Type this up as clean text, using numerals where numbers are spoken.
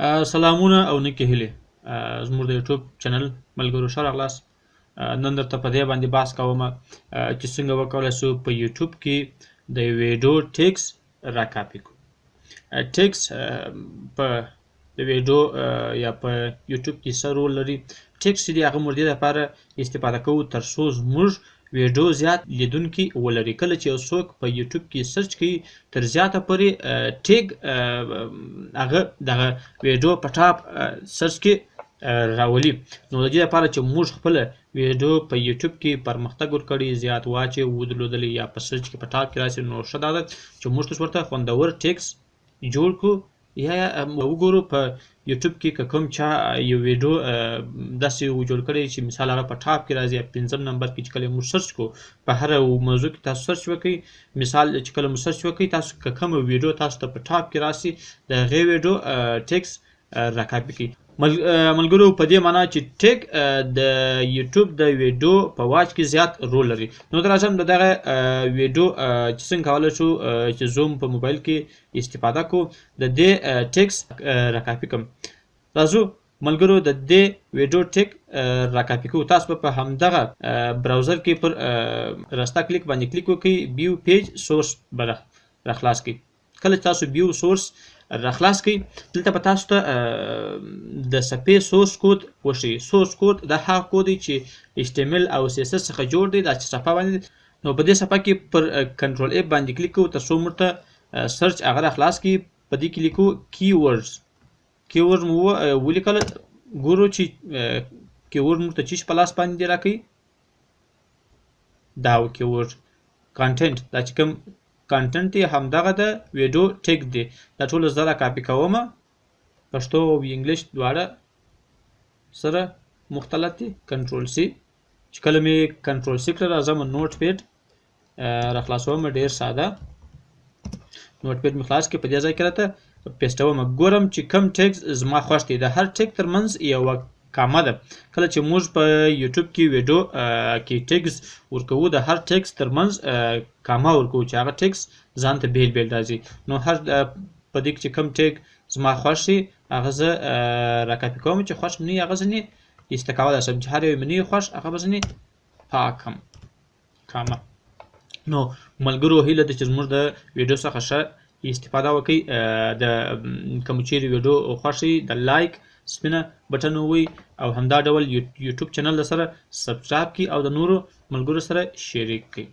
سلامونه او نیکې هیلې زموږ د یوټیوب چینل ملګرو ښه راغلاست. نن درته په دې باندې بحث کوم چې څنګه وکولای شو په یوټیوب کې د ویډیو ټیکس راکاپي کړو. ټیکس په د ویډیو یا په یوټیوب کې څه رول لري. ټیکس چې دی هغه موږ دې لپاره استفاده کوو تر څو زموږ ویډیو زیات لیدونکي ولري. کله چې یو څوک په یوټیوب کې سرچ کوي تر زیاته پورې ټیګ هغه دغه ویډیو په ټاپ سرچ کې راولي. نو د دې لپاره چې موږ خپله ویډیو په یوټیوب کې پرمختګ ورکړي، زیات واچ یې ودرلودلی یا په سرچ کې په ټاپ کې راشي، نو ښه دا ده چې موږ اوس ورته خوندور ټیکس جوړ کړو یا وګورو په یوټیوب کې که کوم چا یو ویډیو داسې جوړ کړی چې مثال هغه په ټاپ کې راځي، 5م نمبر کې چې کله موږ سرچ کړو په هره موضوع کې تاسو سرچ وکړئ، مثال چې کله مو سرچ وکړئ تاسو که کومه ویډیو تاسو ته په ټاپ کې راشي د هغې ویډیو ټیکس راکاپي کړئ. ملګرو په دې معنا چې ټیک د یوټیوب د ویډیو په واچ کې زیات رول لري. نو راځم د دغه ویډیو چې څنګه کولی شو چې زوم په موبایل کې استفاده کو د دې ټیکس راکاپي کړم. راځو ملګرو د دې ویډیو ټیک راکاپي کوو. تاسو په همدغه براوزر کې پر راسته کلیک باندې کلیک وکړئ، بیو پیج سورس به راخلاص کړئ. کله چې تاسو بیو سورس راخلاص کړئ دلته به تاسو ته د صفحې سورس کود وښیي. سورس کود دا هغه کود دی چې HTML او CSS څخه جوړ دی. دا چې صفحه باندې نو په دې صفحه کې پر کنټرول F باندې کلیک کوو تر څو موږ ته سرچ هغه راخلاص کړي. په دې کې لیکو کیورډز. کیورډ مو ولیکل، ګورو چې کیورډ موږ ته چې په لاس باندې راکوي دا کیورډ کانټینټ. دا چې کوم کانټینټ دی همدغه د ویډیو ټیک دی. دا ټول زه راکاپي کوم، پښتو او انګلیش دواړه سره مختلط دي. کنټرول C چې کله مې کنټرول C کړه راځم نوټ پیډ راخلاصوم، ډېر ساده نوټ پیډ مې خلاص کړي. په دې ځای کې راته پیسټوم، ګورم چې کم ټیکس زما خوښ دی. د هر ټیک ترمنځ یوه کامه ده. کله چې موږ په یوټیوب کې ویډیو کې ټیکس ورکوو د هر ټیکس ترمنځ کامه ورکوو چې هغه ټیکس ځان ته بیل بیل راځي. نو هر په دې کې چې کوم ټیک زما خوښ شي هغه زه راکاپي کوم، چې خوښ مې نه وي هغه ځینې ایسته کولی شم، چې هر یو مې نه وي خوښ هغه به ځینې پاکم کامه. نو ملګرو هیله ده چې زموږ د ویډیو څخه ښه استفاده وکړئ. د کوم چیرې ویډیو خوښ شي د لایک سپینه بټن ووهئ او همدا ډول یوټیوب چینل سره سبسکرایب کړئ او د نورو ملګرو سره شریک کړئ.